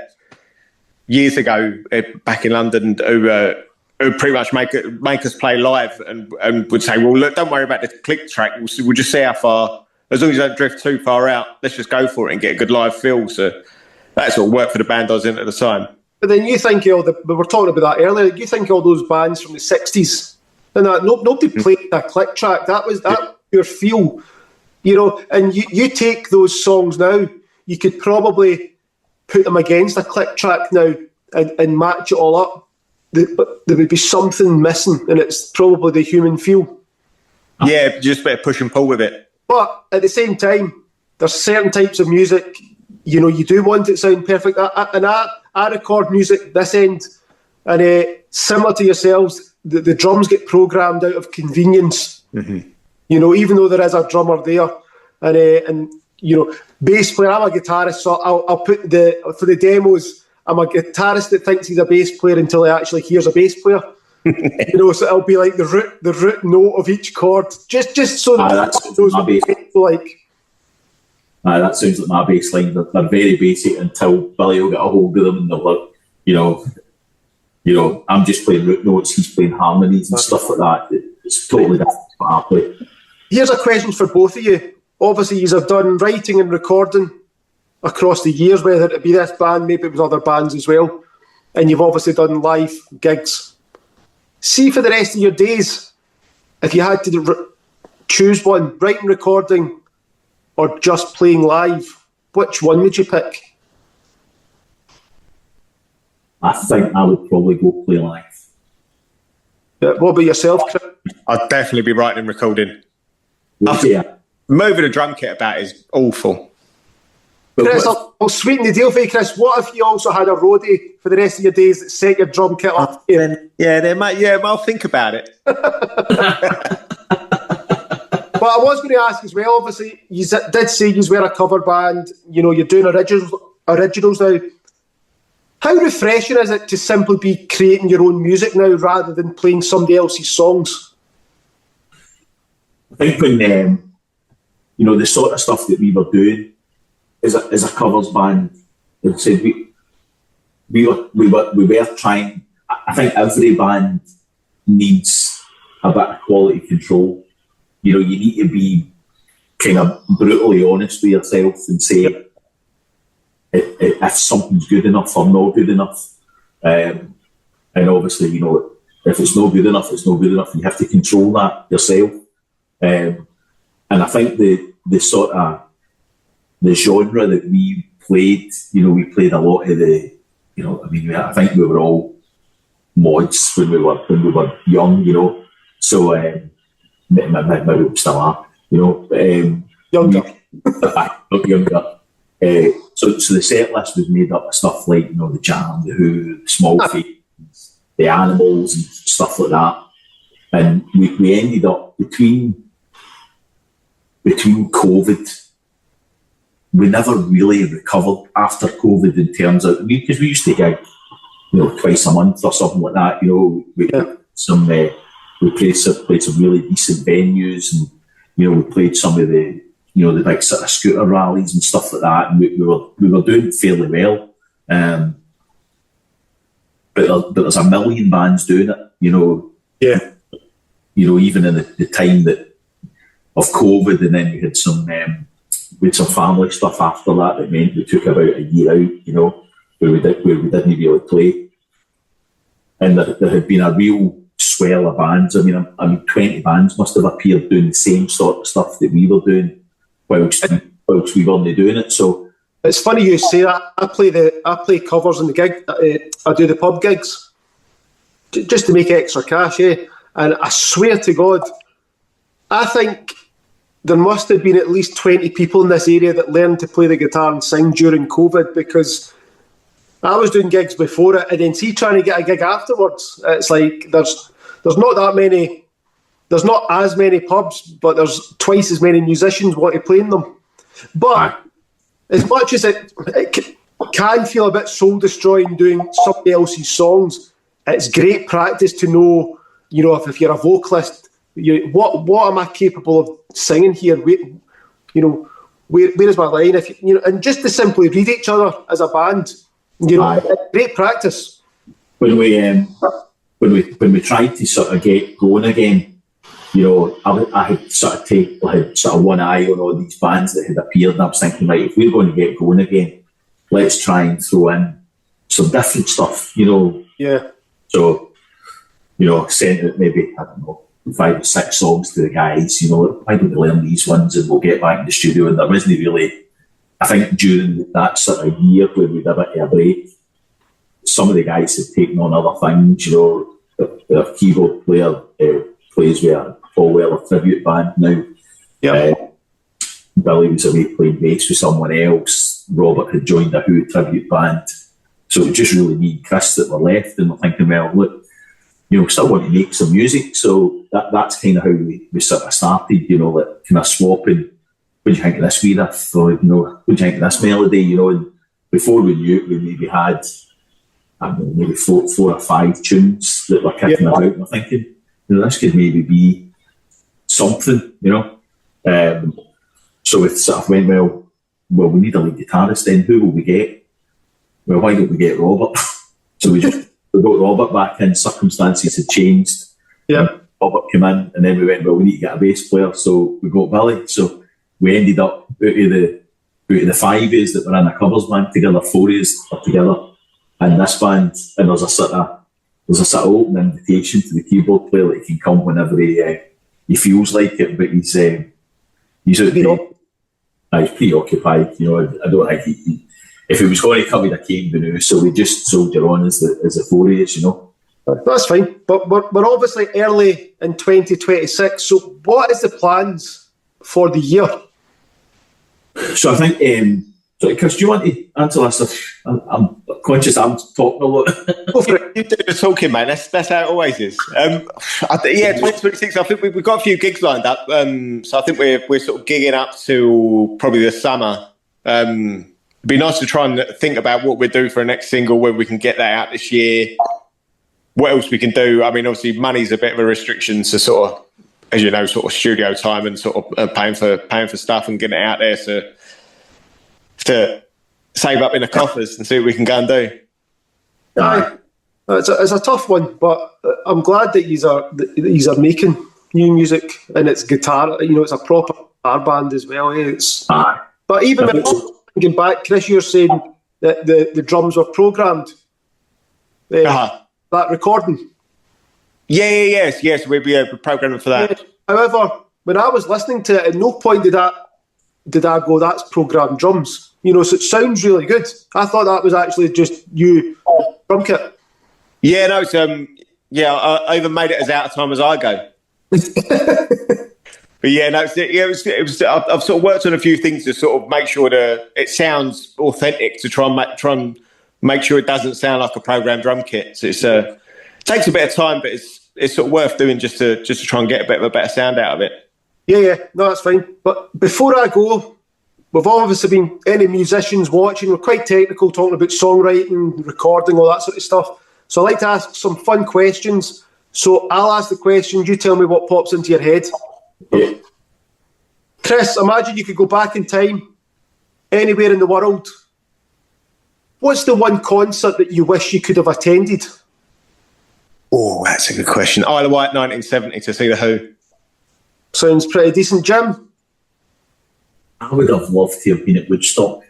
years ago back in London who pretty much make us play live and would say, well, look, don't worry about the click track. We'll just see how far, as long as you don't drift too far out, let's just go for it and get a good live feel. So that sort of worked for the band I was in at the time. But then you think we were talking about that earlier. You think all those bands from the '60s, and nobody played that click track. That was your feel, And you take those songs now, you could probably put them against a click track now and match it all up. But there would be something missing, and it's probably the human feel. Yeah, just a bit of push and pull with it. But at the same time, there's certain types of music, you do want it to sound perfect. I record music this end, and similar to yourselves, the drums get programmed out of convenience. Mm-hmm. Even though there is a drummer there, and bass player. I'm a guitarist, so I'll put for the demos. I'm a guitarist that thinks he's a bass player until he actually hears a bass player. So it'll be like the root note of each chord, just so that knows what it's like. That sounds like my bass line. They're very basic until Billy will get a hold of them and they'll, I'm just playing root notes, he's playing harmonies and stuff like that. It's totally different to what I play. Here's a question for both of you. Obviously, you have done writing and recording across the years, whether it be this band, maybe it was other bands as well, and you've obviously done live gigs. See, for the rest of your days, if you had to choose one, writing, recording, or just playing live, which one would you pick? I think I would probably go play live. Yeah, what about yourself, Chris? I'd definitely be writing and recording. Yeah. Moving a drum kit about is awful. Chris, I'll sweeten the deal for you, Chris. What if you also had a roadie for the rest of your days that set your drum kit up? I'll think about it. But I was going to ask as well, obviously, you did say you were a cover band, you're doing originals now. How refreshing is it to simply be creating your own music now rather than playing somebody else's songs? I think when, the sort of stuff that we were doing as a covers band, as I said, we were trying. I think every band needs a bit of quality control. You know, you need to be kind of brutally honest with yourself and say if something's good enough or not good enough. And obviously, you know, if it's not good enough, it's not good enough. You have to control that yourself. And I think the sort of the genre that we played, you know, we played a lot of the, you know, I mean, I think we were all mods when we were young, you know. So maybe we still are, you know. Younger. Younger. So the set list was made up of stuff like, you know, the Jam, the Who, the Small Faces, the Animals and stuff like that. And we ended up between COVID, we never really recovered after COVID in terms of, because we used to gig, you know, twice a month or something like that. You know, we played some really decent venues, and you know, we played some of the, you know, the big sort of scooter rallies and stuff like that, and we were doing fairly well. But there's a million bands doing it, you know. Yeah. You know, even in the time of COVID, and then we had some family stuff after that meant we took about a year out, you know, where we didn't really play. And there had been a real swell of bands. I mean, 20 bands must have appeared doing the same sort of stuff that we were doing whilst we were only doing it. So it's funny you say that. I play covers in the gig. I do the pub gigs just to make extra cash, eh? And I swear to God, I think there must have been at least 20 people in this area that learned to play the guitar and sing during COVID, because I was doing gigs before it, and then see trying to get a gig afterwards. It's like there's not that many. There's not as many pubs, but there's twice as many musicians want to play in them. But as much as it can feel a bit soul destroying doing somebody else's songs, it's great practice to know, you know, if you're a vocalist, what am I capable of singing here? You know, where is my line? If you know, and just to simply read each other as a band, you know, it's great practice. When we tried to sort of get going again, you know, I had sort of one eye on all these bands that had appeared, and I was thinking, right, if we're going to get going again, let's try and throw in some different stuff, you know. Yeah. So, you know, sent out maybe, I don't know, 5 or 6 songs to the guys, you know, why don't we learn these ones and we'll get back in the studio. And there wasn't really, I think during that sort of year where we did a bit of a break, some of the guys had taken on other things, you know. Their keyboard player plays with a Paul Weller tribute band now. Yeah. Billy was away playing bass with someone else. Robert had joined a Who tribute band. So it just really me and Chris that were left, and we're thinking, well, look, you know, we still want to make some music. So that's kind of how we sort of started, you know, like kind of swapping. What do you think of this wee riff? Or, you know, what do you think of this melody? You know, and before we knew it, we maybe had, I don't know, maybe four or 5 tunes that were kicking about, and we're thinking, you know, this could maybe be something, you know. So we sort of went, well, we need a lead guitarist then. Who will we get? Well, why don't we get Robert? So we got Robert back in. Circumstances had changed. Yeah. Robert came in, and then we went, well, we need to get a bass player. So we got Billy. So we ended up out of the 5s that were in a covers band together, 4s are together, and this band. And there's a sort of open invitation to the keyboard player that he can come whenever he feels like it. But he's out he's preoccupied. You know, I don't think he if he was going to come, he'd came to know. So we just soldier on as the 4As, you know. That's fine. But we're obviously early in 2026. So what is the plans for the year? So I think, Chris, do you want to answer this? I'm conscious I'm talking a lot. Go for it. You do the talking, man. That's how it always is. 2026, I think we've got a few gigs lined up. So I think we're sort of gigging up to probably the summer. It'd be nice to try and think about what we're doing for a next single, whether we can get that out this year, what else we can do. I mean, obviously, money's a bit of a restriction to sort of, as you know, sort of studio time and sort of paying for stuff and getting it out there. So to save up in the coffers and see what we can go and do. Aye. It's a tough one, but I'm glad that he's are making new music, and it's guitar. You know, it's a proper guitar band as well. It's Aye. but even when I'm thinking back, Chris, you're saying that the drums were programmed. That recording. Yes. We'd be programming for that. Yeah. However, when I was listening to it, at no point did I go, that's programmed drums. You know, so it sounds really good. I thought that was actually just you drum kit. Yeah, no, it's I even made it as out of time as I go. But yeah, no, it was. I've sort of worked on a few things to sort of make sure that it sounds authentic, to try and make sure it doesn't sound like a programmed drum kit. So it takes a bit of time, but it's sort of worth doing just to try and get a bit of a better sound out of it. Yeah, no, that's fine. But before I go, we've obviously been any musicians watching. We're quite technical, talking about songwriting, recording, all that sort of stuff. So I like to ask some fun questions. So I'll ask the question, you tell me what pops into your head. Yeah. Chris, imagine you could go back in time, anywhere in the world. What's the one concert that you wish you could have attended? Oh, that's a good question. Isle of Wight 1970 to see The Who. Sounds pretty decent. Jim? I would have loved to have been at Woodstock.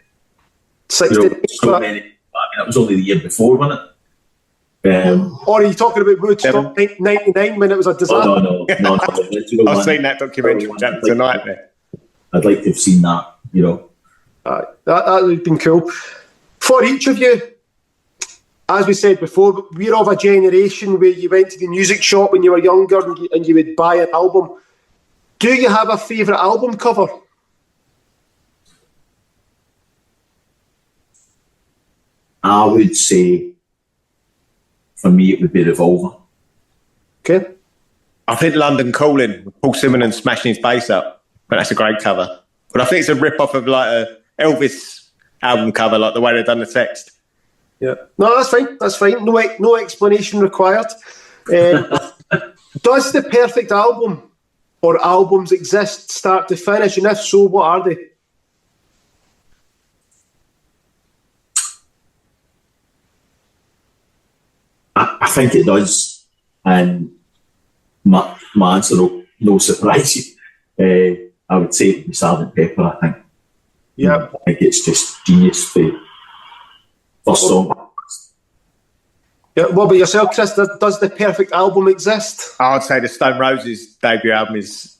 60. So many. I mean, it was only the year before, wasn't it? Or are you talking about Woodstock 99 when it was a disaster? No. I've seen that documentary. It's a nightmare. I'd like to have seen that, you know. That would have been cool. For each of you, as we said before, we're of a generation where you went to the music shop when you were younger and you would buy an album. Do you have a favourite album cover? I would say, for me, it would be Revolver. Okay. I think London Calling, with Paul Simonon smashing his bass up. But that's a great cover. But I think it's a rip-off of like a Elvis album cover, like the way they've done the text. Yeah. No, that's fine. That's fine. No explanation required. Does the perfect album or albums exist start to finish? And if so, what are they? I think it does. And my answer, no surprise. I would say it would be Sgt. Pepper, I think. Yeah. I think it's just genius for first song. Yeah. What about yourself, Chris? Does the perfect album exist? I would say the Stone Roses debut album is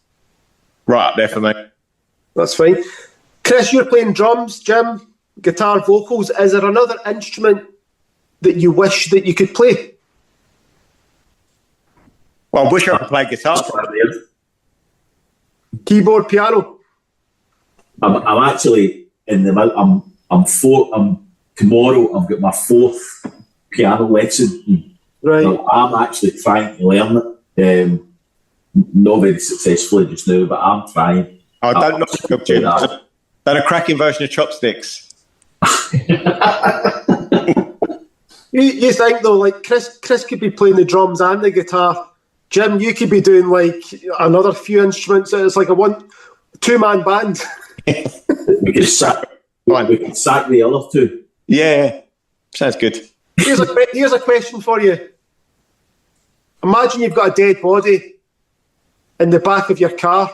right up there for me. That's fine. Chris, you're playing drums, Jim, guitar, vocals. Is there another instrument that you wish that you could play? Well, I wish I could play guitar. Keyboard, piano. I'm actually in the middle. Tomorrow I've got my fourth piano lesson. Right. So I'm actually trying to learn it. Not very successfully just now, but I'm trying. I don't know, Jim. Done a cracking version of Chopsticks. You think though, like Chris could be playing the drums and the guitar. Jim, you could be doing like another few instruments. It's like a 2-man band. We could sack the other two. Yeah, sounds good. Here's a question for you. Imagine you've got a dead body in the back of your car.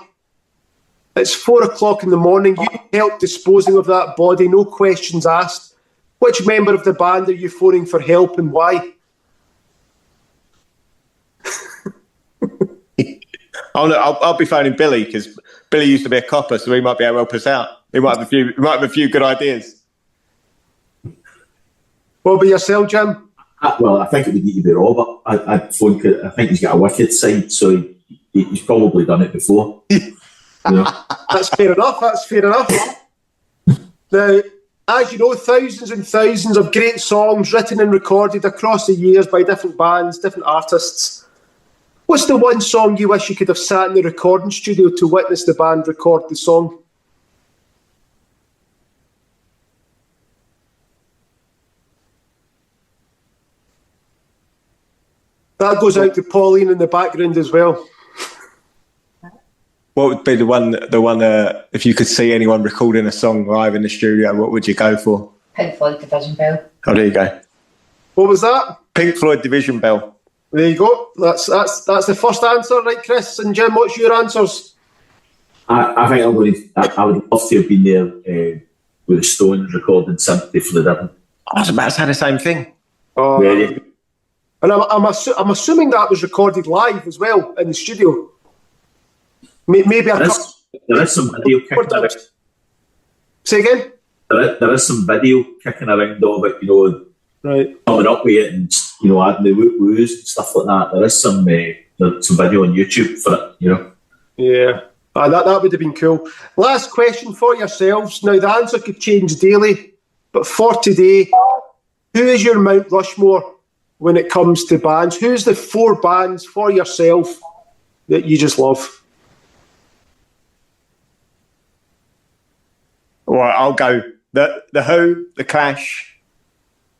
It's 4:00 in the morning. You need help disposing of that body, no questions asked. Which member of the band are you phoning for help and why? I'll be phoning Billy because Billy used to be a copper, so he might be able to help us out. He might have a few good ideas. What about yourself, Jim? Well, I think it would need to be Robert. I'd phone. I think he's got a wicked side, so he's probably done it before. You know? That's fair enough. Now, as you know, thousands and thousands of great songs written and recorded across the years by different bands, different artists. What's the one song you wish you could have sat in the recording studio to witness the band record the song? That goes out to Pauline in the background as well. What would be the one? If you could see anyone recording a song live in the studio, what would you go for? Pink Floyd, Division Bell. Oh, there you go. What was that? Pink Floyd Division Bell. There you go. That's the first answer, right, Chris? And Jim, what's your answers? I think I would love to have been there with the Stones recording Sympathy for the Devil. I was about to say the same thing. Oh, Really? and I'm assuming that was recorded live as well in the studio. Maybe There is some video kicking around. Say again? There is some video kicking around of it, you know, Right. coming up with it and, you know, adding the woos and stuff like that. There is some video on YouTube for it, you know. Yeah. That would have been cool. Last question for yourselves. Now, the answer could change daily, but for today, who is your Mount Rushmore when it comes to bands? Who's the 4 bands for yourself that you just love? All right, I'll go. The Who, The Clash,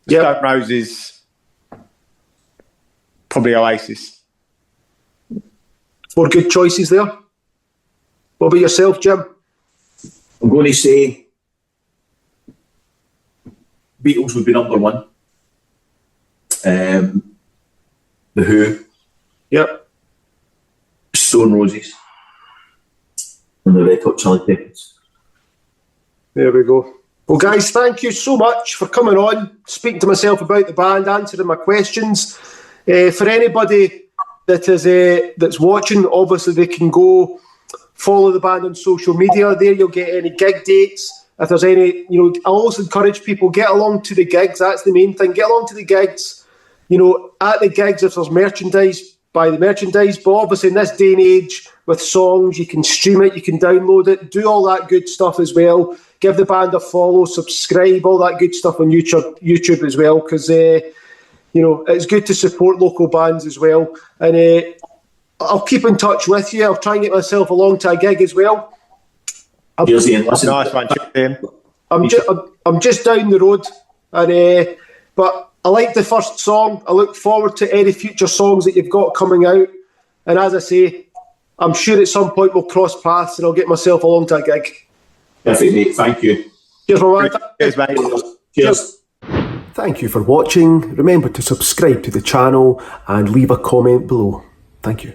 Yep. Stone Roses, probably Oasis. 4 good choices there. What about yourself, Jim? I'm going to say Beatles would be number 1. The Who, Yep. Stone Roses, and the Red Hot Chili Peppers. There we go. Well, guys, thank you so much for coming on, speaking to myself about the band, answering my questions. For anybody that's watching, obviously they can go follow the band on social media. There you'll get any gig dates. If there's any, you know, I always encourage people, get along to the gigs. That's the main thing. Get along to the gigs. You know, at the gigs, if there's merchandise, buy the merchandise. But obviously in this day and age, with songs, you can stream it, you can download it, do all that good stuff as well. Give the band a follow, subscribe, all that good stuff on YouTube as well, because, you know, it's good to support local bands as well. And I'll keep in touch with you. I'll try and get myself along to a gig as well. Cheers, Ian. Listen, Nice one, Ian. I'm just down the road, and but I like the first song. I look forward to any future songs that you've got coming out. And as I say, I'm sure at some point we'll cross paths and I'll get myself along to a gig. perfect, mate. Thank you. Cheers, my man. Cheers, mate. Cheers. Thank you for watching. Remember to subscribe to the channel and leave a comment below. Thank you.